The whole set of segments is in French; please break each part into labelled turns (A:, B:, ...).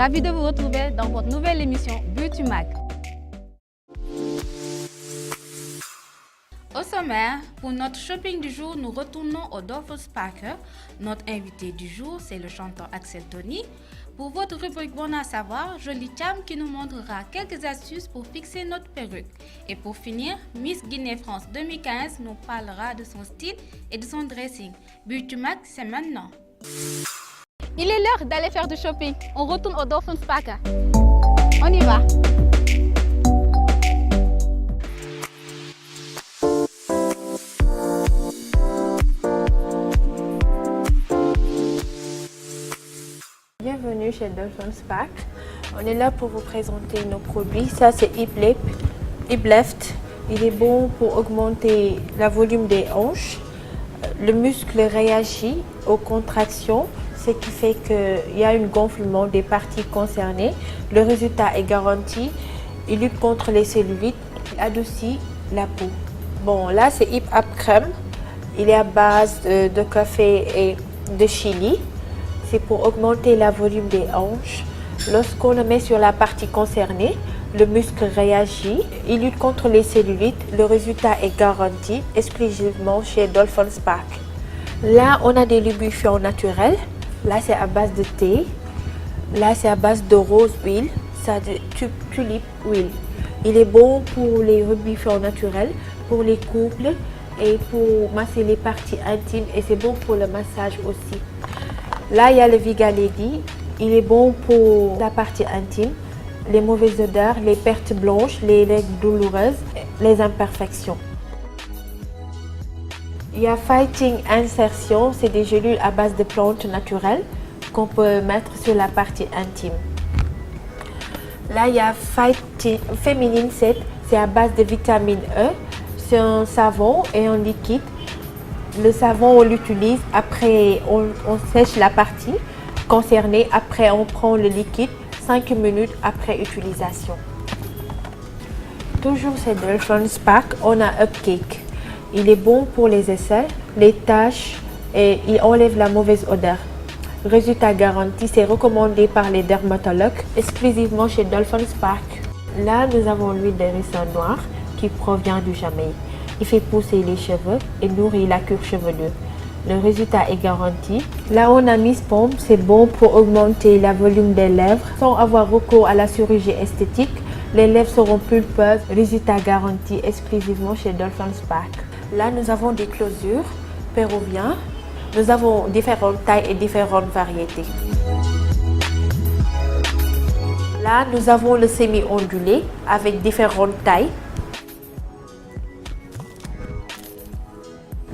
A: Ravi de vous retrouver dans votre nouvelle émission Beauty Mag. Au sommaire, pour notre shopping du jour, nous retournons au Dolphins Park. Notre invité du jour, c'est le chanteur Axel Tonny. Pour votre rubrique Bon à savoir, Jolie Cham qui nous montrera quelques astuces pour fixer notre perruque. Et pour finir, Miss Guinée France 2015 nous parlera de son style et de son dressing. Beauty Mag, c'est maintenant. Il est l'heure d'aller faire du shopping. On retourne au Dolphins Park. On y va.
B: Bienvenue chez Dolphins Park. On est là pour vous présenter nos produits. Ça, c'est Hip Lift. Il est bon pour augmenter le volume des hanches. Le muscle réagit aux contractions, ce qui fait qu'il y a un gonflement des parties concernées. Le résultat est garanti. Il lutte contre les cellulites. Il adoucit la peau. Bon, là, c'est Hip Up Crème. Il est à base de café et de chili. C'est pour augmenter le volume des hanches. Lorsqu'on le met sur la partie concernée, le muscle réagit. Il lutte contre les cellulites. Le résultat est garanti exclusivement chez Dolphins Park. Là, on a des lubrifiants naturels. Là, c'est à base de thé. Là, c'est à base de rose oil. Ça, de tulip oil. Il est bon pour les lubrifiants naturels, pour les couples et pour masser les parties intimes. Et c'est bon pour le massage aussi. Là, il y a le Vigaledi. Il est bon pour la partie intime, les mauvaises odeurs, les pertes blanches, les règles douloureuses, les imperfections. Il y a Fighting Insertion. C'est des gélules à base de plantes naturelles qu'on peut mettre sur la partie intime. Là, il y a Fighting Feminine Set. C'est à base de vitamine E. C'est un savon et un liquide. Le savon, on l'utilise, après on sèche la partie concernée, après on prend le liquide 5 minutes après utilisation. Toujours chez Dolphins Park, on a Upcake. Il est bon pour les aisselles, les taches et il enlève la mauvaise odeur. Résultat garanti, c'est recommandé par les dermatologues exclusivement chez Dolphins Park. Là, nous avons l'huile de ricin noir qui provient du Jamaïque. Il fait pousser les cheveux et nourrit la cuir chevelue. Le résultat est garanti. Là, on a Miss Pomp. C'est bon pour augmenter le volume des lèvres sans avoir recours à la chirurgie esthétique. Les lèvres seront pulpeuses. Résultat garanti exclusivement chez Dolphins Park. Là, nous avons des closures péruviennes. Nous avons différentes tailles et différentes variétés. Là, nous avons le semi-ondulé avec différentes tailles.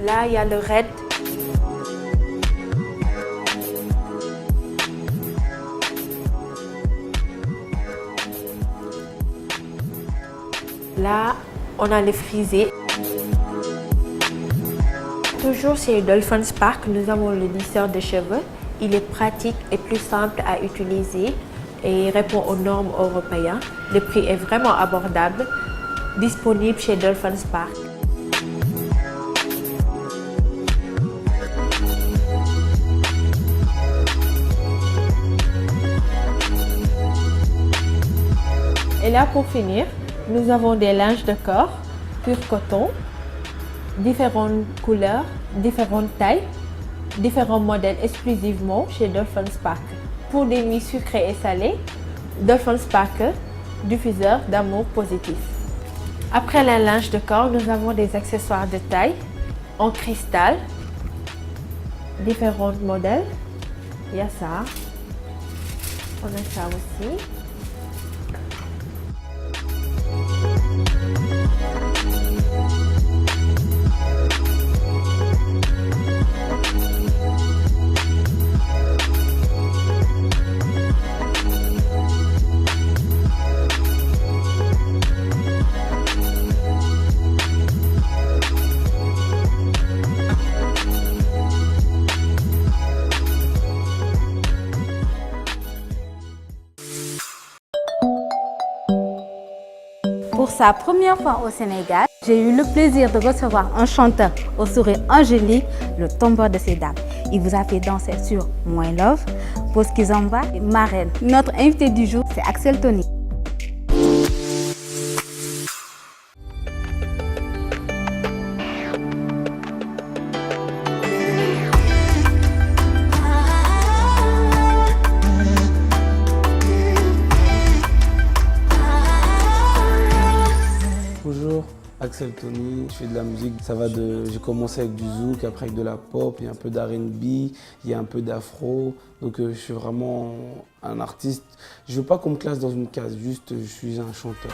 B: Là, il y a le red. Là, on a le frisé. Toujours chez Dolphins Park, nous avons le lisseur de cheveux. Il est pratique et plus simple à utiliser et répond aux normes européennes. Le prix est vraiment abordable. Disponible chez Dolphins Park. Et là, pour finir, nous avons des linges de corps, pur coton, différentes couleurs, différentes tailles, différents modèles exclusivement chez Dolphins Park. Pour des nuits sucrées et salées, Dolphins Park, diffuseur d'amour positif. Après les linges de corps, nous avons des accessoires de taille en cristal, différents modèles. Il y a ça, on a ça aussi.
A: Pour sa première fois au Sénégal, j'ai eu le plaisir de recevoir un chanteur au sourire angélique, le tombeur de ces dames. Il vous a fait danser sur Moins Love. Pause Kizomba, marraine. Notre invité du jour, c'est Axel Tony.
C: Bonjour, Axel Tony, je fais de la musique, j'ai commencé avec du zouk, après avec de la pop, il y a un peu d'R&B, il y a un peu d'afro, donc je suis vraiment un artiste. Je veux pas qu'on me classe dans une case, juste je suis un chanteur.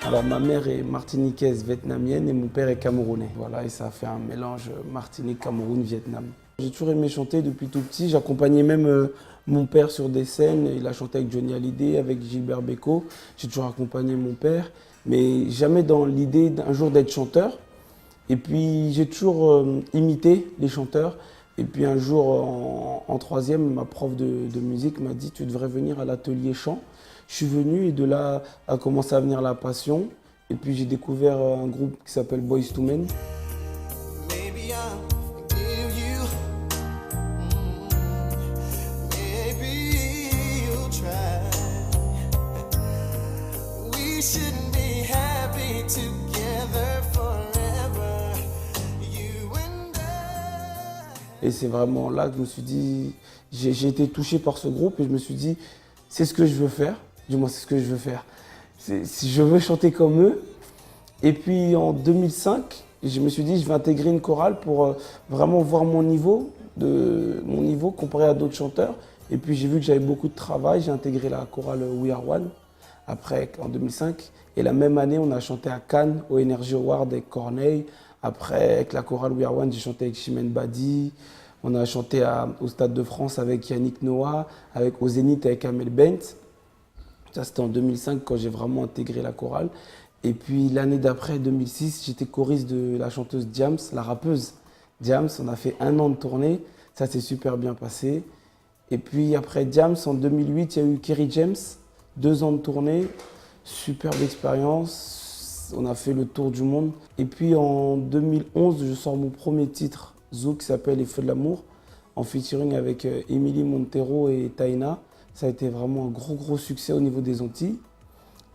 C: Alors ma mère est martiniquaise vietnamienne et mon père est camerounais. Voilà, et ça a fait un mélange Martinique, Cameroun, Vietnam. J'ai toujours aimé chanter depuis tout petit. J'accompagnais même mon père sur des scènes. Il a chanté avec Johnny Hallyday, avec Gilbert Bécaud. J'ai toujours accompagné mon père, mais jamais dans l'idée d'un jour d'être chanteur. Et puis j'ai toujours imité les chanteurs. Et puis un jour en troisième, ma prof de musique m'a dit « Tu devrais venir à l'atelier chant ». Je suis venu et de là a commencé à venir la passion. Et puis j'ai découvert un groupe qui s'appelle Boys II Men. Et c'est vraiment là que je me suis dit, j'ai été touché par ce groupe et je me suis dit, c'est ce que je veux faire. Du moins, c'est ce que je veux faire. Si je veux chanter comme eux. Et puis en 2005, je me suis dit, je vais intégrer une chorale pour vraiment voir mon niveau comparé à d'autres chanteurs. Et puis j'ai vu que j'avais beaucoup de travail. J'ai intégré la chorale We Are One, après en 2005. Et la même année, on a chanté à Cannes, au Energy Award avec Corneille. Après, avec la chorale We Are One, j'ai chanté avec Chimène Badi. On a chanté au Stade de France avec Yannick Noah, au Zénith avec Amel Bent. Ça, c'était en 2005 quand j'ai vraiment intégré la chorale. Et puis l'année d'après, 2006, j'étais choriste de la chanteuse Diams, la rappeuse Diams. On a fait 1 an de tournée. Ça s'est super bien passé. Et puis après Diams, en 2008, il y a eu Kerry James. 2 ans de tournée. Superbe expérience. On a fait le tour du monde. Et puis en 2011, je sors mon premier titre, zouk, qui s'appelle Les Feux de l'amour, en featuring avec Émilie Montero et Taina. Ça a été vraiment un gros succès au niveau des Antilles.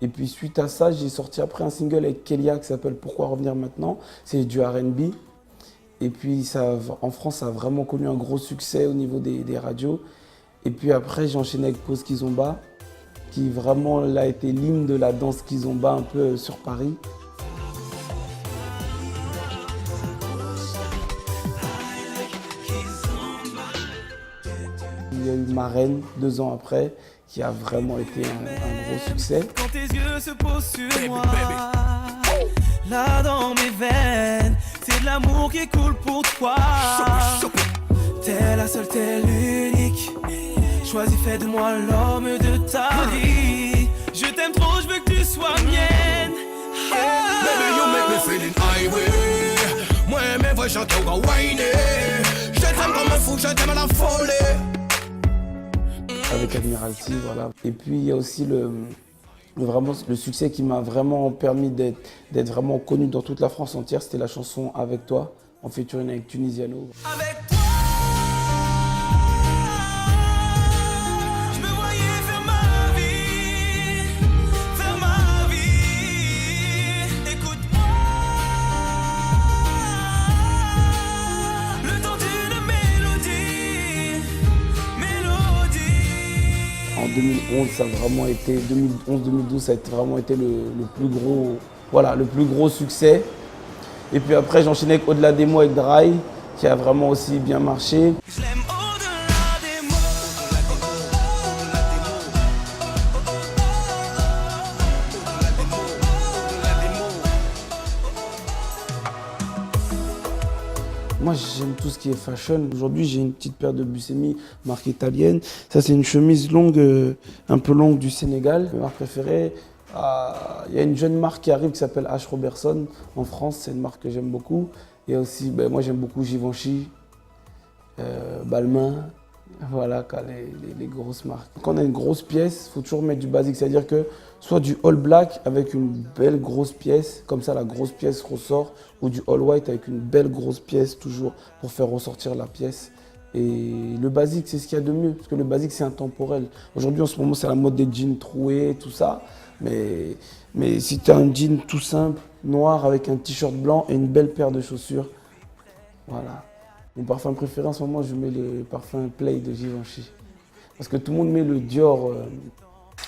C: Et puis suite à ça, j'ai sorti après un single avec Kélia qui s'appelle Pourquoi revenir maintenant. C'est du R&B. Et puis en France, ça a vraiment connu un gros succès au niveau des radios. Et puis après, j'ai enchaîné avec Pause Kizomba, qui vraiment là, a été l'hymne de la danse Kizomba un peu sur Paris. Il y a eu Marraine 2 ans après, qui a vraiment été un gros succès.
D: Quand tes yeux se posent sur moi, là dans mes veines, c'est de l'amour qui coule pour toi. T'es la seule, t'es l'unique. Choisis, fais de moi l'homme de ta vie. Je t'aime trop, je veux que tu sois mienne.
E: Baby, you make me feeling highway. Moi, mes vrais chanteurs vont whiner. Je t'aime comme un fou, je t'aime à la folie.
C: Avec Admiralty, voilà. Et puis il y a aussi vraiment le succès qui m'a vraiment permis d'être vraiment connu dans toute la France entière, c'était la chanson Avec toi, en featuring avec Tunisiano.
D: Avec toi, je me voyais faire ma vie, écoute-moi, le temps d'une mélodie.
C: En 2011, ça a vraiment été, 2011-2012, ça a vraiment été le plus gros succès. Et puis après, j'ai enchaîné avec Au-delà des mots avec Dry, qui a vraiment aussi bien marché.
D: Je l'aime au-delà des mots.
C: Moi, j'aime tout ce qui est fashion. Aujourd'hui, j'ai une petite paire de Buscemi, marque italienne. Ça, c'est une chemise longue, un peu longue du Sénégal. Ma marque préférée, il y a une jeune marque qui arrive qui s'appelle H. Robertson en France. C'est une marque que j'aime beaucoup. Et aussi, moi, j'aime beaucoup Givenchy, Balmain. Voilà, les grosses marques. Quand on a une grosse pièce, il faut toujours mettre du basique. C'est-à-dire que soit du all black avec une belle grosse pièce, comme ça la grosse pièce ressort, ou du all white avec une belle grosse pièce toujours pour faire ressortir la pièce. Et le basique, c'est ce qu'il y a de mieux, parce que le basique, c'est intemporel. Aujourd'hui, en ce moment, c'est la mode des jeans troués, tout ça. Mais si tu as un jean tout simple, noir, avec un t-shirt blanc et une belle paire de chaussures, voilà. Mon parfum préféré en ce moment, je mets le parfum Play de Givenchy. Parce que tout le monde met le Dior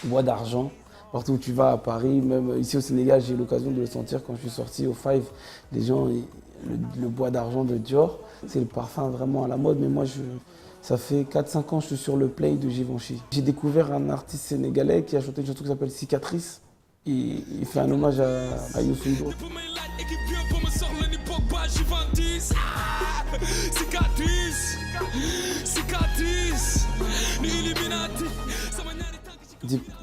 C: bois d'argent. Partout où tu vas à Paris, même ici au Sénégal, j'ai eu l'occasion de le sentir quand je suis sorti au Five. Les gens, le bois d'argent de Dior, c'est le parfum vraiment à la mode. Mais moi, ça fait 4-5 ans que je suis sur le Play de Givenchy. J'ai découvert un artiste sénégalais qui a chanté une chanson qui s'appelle Cicatrice. Il fait un hommage à Youssou N'Dour.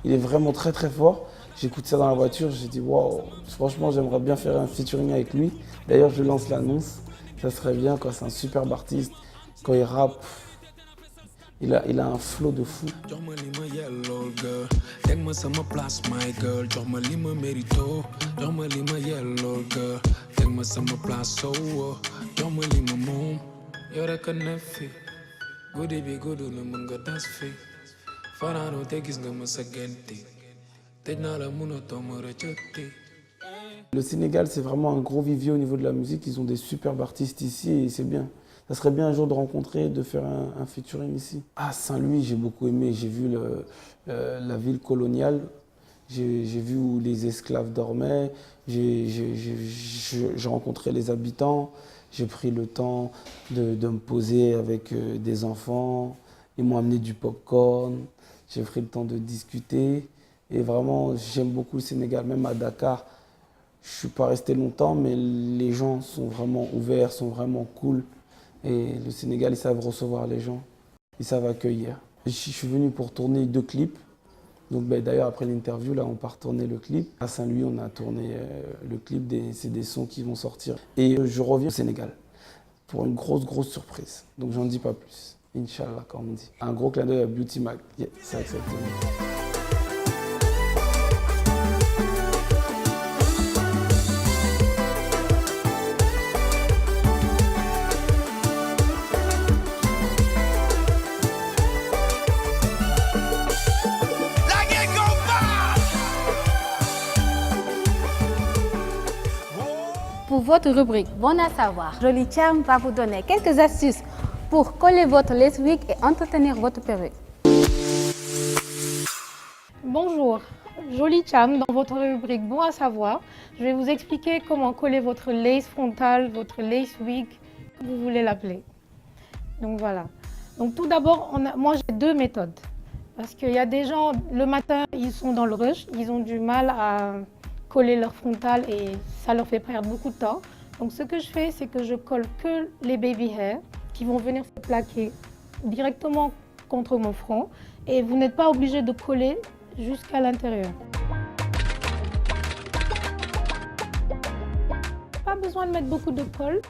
C: Il est vraiment très très fort. J'écoute ça dans la voiture, j'ai dit waouh, franchement j'aimerais bien faire un featuring avec lui. D'ailleurs je lance l'annonce, ça serait bien quand c'est un superbe artiste, quand il rappe, il a un flow de fou. Le Sénégal, c'est vraiment un gros vivier au niveau de la musique. Ils ont des superbes artistes ici et c'est bien. Ça serait bien un jour de rencontrer, de faire un featuring ici. Ah, Saint-Louis, j'ai beaucoup aimé. J'ai vu la ville coloniale. J'ai vu où les esclaves dormaient. J'ai rencontré les habitants. J'ai pris le temps de me poser avec des enfants. Ils m'ont amené du popcorn. J'ai pris le temps de discuter. Et vraiment, j'aime beaucoup le Sénégal. Même à Dakar, je ne suis pas resté longtemps, mais les gens sont vraiment ouverts, sont vraiment cool. Et le Sénégal, ils savent recevoir les gens. Ils savent accueillir. Je suis venu pour tourner 2 clips. Donc d'ailleurs, après l'interview, là, on part tourner le clip. À Saint-Louis, on a tourné le clip. C'est des sons qui vont sortir. Et je reviens au Sénégal pour une grosse surprise. Donc j'en dis pas plus. Inch'Allah, comme on dit. Un gros clin d'œil à Beauty Mag. Yeah, c'est exactement.
A: Pour votre rubrique Bon à savoir, Joli Charm va vous donner quelques astuces pour coller votre lace wig et entretenir votre perruque.
F: Bonjour, Joli Charm, dans votre rubrique Bon à savoir, je vais vous expliquer comment coller votre lace frontale, votre lace wig, comme vous voulez l'appeler. Donc voilà. Donc tout d'abord, moi j'ai 2 méthodes. Parce qu'il y a des gens, le matin, ils sont dans le rush, ils ont du mal à coller leur frontale et ça leur fait perdre beaucoup de temps. Donc ce que je fais, c'est que je colle que les baby hairs qui vont venir se plaquer directement contre mon front et vous n'êtes pas obligé de coller jusqu'à l'intérieur. Pas besoin de mettre beaucoup de colle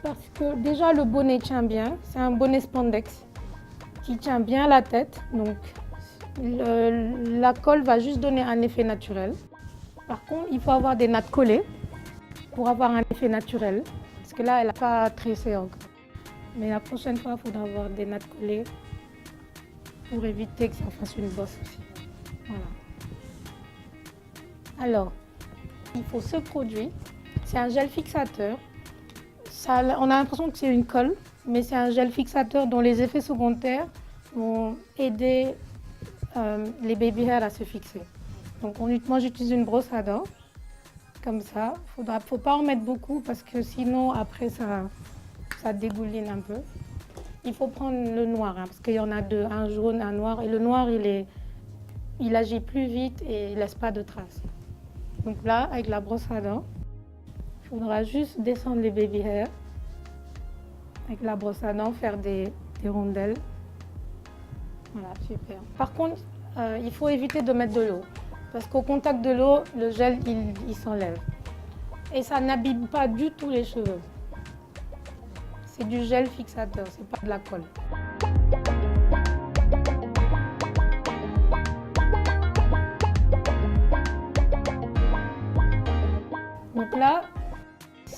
F: parce que déjà le bonnet tient bien. C'est un bonnet spandex qui tient bien la tête. Donc la colle va juste donner un effet naturel. Par contre, il faut avoir des nattes collées pour avoir un effet naturel. Parce que là, elle n'a pas tressé encore. Mais la prochaine fois, il faudra avoir des nattes collées pour éviter que ça fasse une bosse aussi. Voilà. Alors, il faut ce produit. C'est un gel fixateur. On a l'impression que c'est une colle, mais c'est un gel fixateur dont les effets secondaires vont aider les baby hairs à se fixer. Donc moi j'utilise une brosse à dents, comme ça. Faut pas en mettre beaucoup parce que sinon après ça dégouline un peu. Il faut prendre le noir, hein, parce qu'il y en a 2, un jaune, un noir. Et le noir il agit plus vite et il laisse pas de traces. Donc là, avec la brosse à dents, il faudra juste descendre les baby hairs. Avec la brosse à dents, faire des rondelles. Voilà, super. Par contre, il faut éviter de mettre de l'eau. Parce qu'au contact de l'eau, le gel, il s'enlève. Et ça n'abîme pas du tout les cheveux. C'est du gel fixateur, c'est pas de la colle.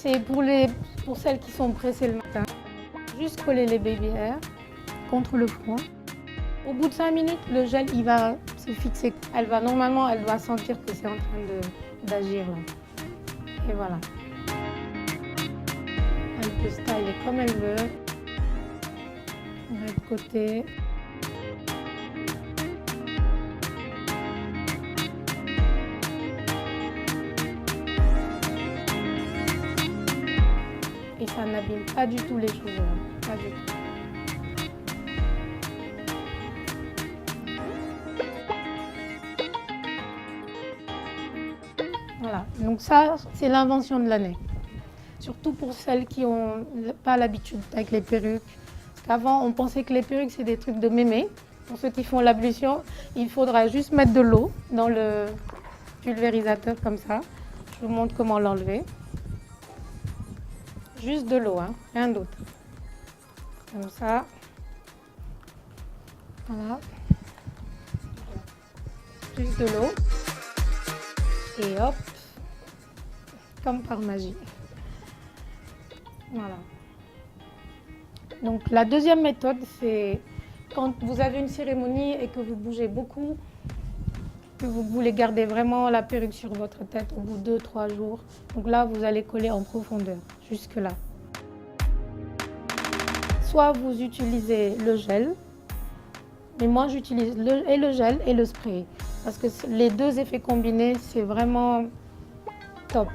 F: c'est pour celles qui sont pressées le matin. Juste coller les baby hairs contre le front. Au bout de 5 minutes, le gel il va se fixer. Normalement, elle va sentir que c'est en train d'agir là. Et voilà. Elle peut styler comme elle veut. De l'autre côté. Et ça n'abîme pas du tout les cheveux, pas du tout. Voilà, donc ça, c'est l'invention de l'année. Surtout pour celles qui n'ont pas l'habitude avec les perruques. Parce qu'avant, on pensait que les perruques, c'est des trucs de mémé. Pour ceux qui font l'ablution, il faudra juste mettre de l'eau dans le pulvérisateur comme ça. Je vous montre comment l'enlever. Juste de l'eau, hein, rien d'autre. Comme ça. Voilà. Juste de l'eau. Et hop. Comme par magie. Voilà. Donc la deuxième méthode, c'est quand vous avez une cérémonie et que vous bougez beaucoup, que vous voulez garder vraiment la perruque sur votre tête au bout de 2-3 jours. Donc là, vous allez coller en profondeur, jusque là. Soit vous utilisez le gel, mais moi j'utilise le gel et le spray. Parce que les deux effets combinés, c'est vraiment top.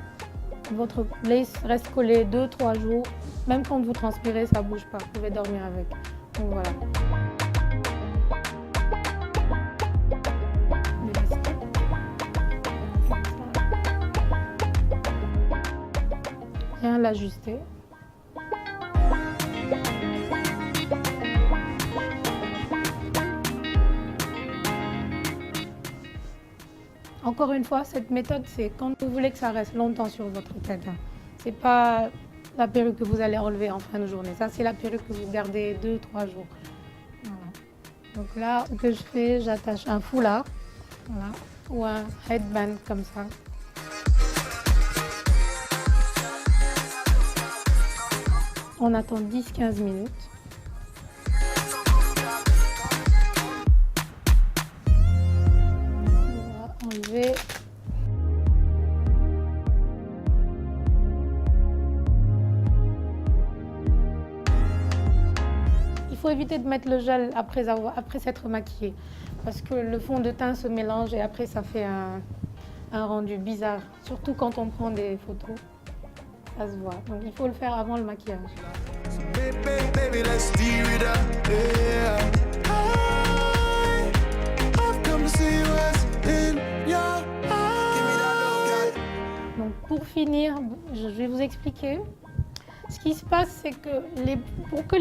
F: Votre lace reste collé 2-3 jours. Même quand vous transpirez, ça ne bouge pas. Vous pouvez dormir avec. Donc voilà. Bien l'ajuster. Encore une fois, cette méthode, c'est quand vous voulez que ça reste longtemps sur votre tête. C'est pas la perruque que vous allez enlever en fin de journée. Ça, c'est la perruque que vous gardez 2-3 jours. Voilà. Donc là, ce que je fais, j'attache un foulard, voilà, ou un headband comme ça. On attend 10-15 minutes. On va enlever. Il faut éviter de mettre le gel après s'être maquillé parce que le fond de teint se mélange et après ça fait un rendu bizarre, surtout quand on prend des photos. Ça se voit. Donc il faut le faire avant le maquillage.
D: Baby, let's steer it up, yeah. I've come to see what's in your eyes.
F: Donc pour finir, je vais vous expliquer. Ce qui se passe, c'est que pour que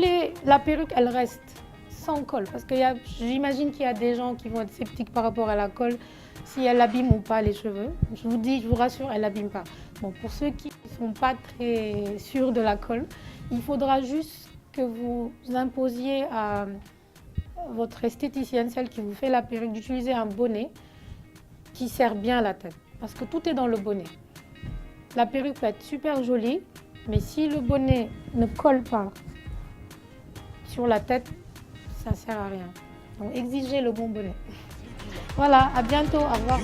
F: la perruque elle reste sans colle, parce que j'imagine qu'il y a des gens qui vont être sceptiques par rapport à la colle, si elle abîme ou pas les cheveux. Je vous rassure, elle n'abîme pas. Bon, pour ceux qui ne sont pas très sûrs de la colle, il faudra juste que vous imposiez à votre esthéticienne, celle qui vous fait la perruque, d'utiliser un bonnet qui sert bien à la tête, parce que tout est dans le bonnet. La perruque peut être super jolie, mais si le bonnet ne colle pas sur la tête, ça ne sert à rien. Donc exigez le bon bonnet. Voilà, à bientôt, au revoir.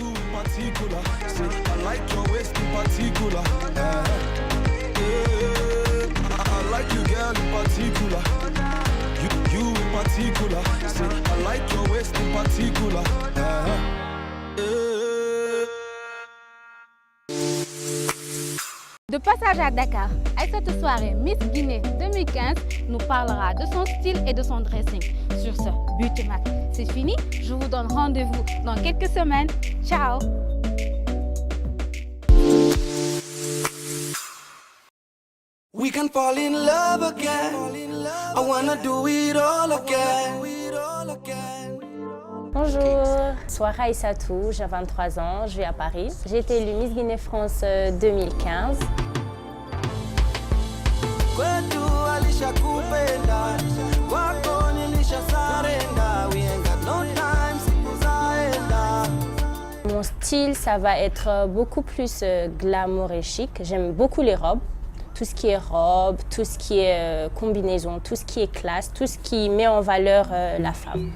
A: De passage à Dakar, Aïssatou Souaré Miss Guinée 2015 nous parlera de son style et de son dressing. Sur ce, but Mac, c'est fini. Je vous donne rendez-vous dans quelques semaines. Ciao!
D: We can fall in love again. I wanna do it all again.
G: Bonjour, Souara Aïssatou, j'ai 23 ans, je vis à Paris. J'ai été élue Miss Guinée France 2015. Mon style, ça va être beaucoup plus glamour et chic. J'aime beaucoup les robes, tout ce qui est robe, tout ce qui est combinaison, tout ce qui est classe, tout ce qui met en valeur la femme.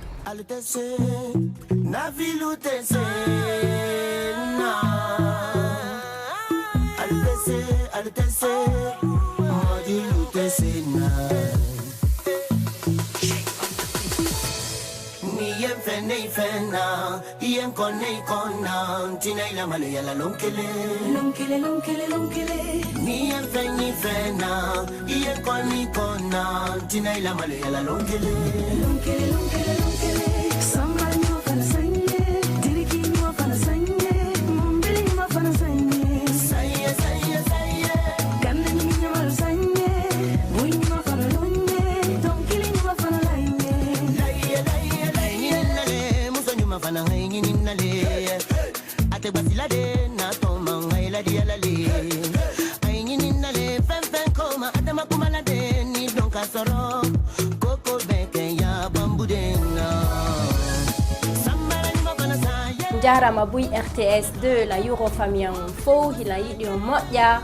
G: Jarama Bouy RTS 2 la Euro Famille Info, il a eu du moya.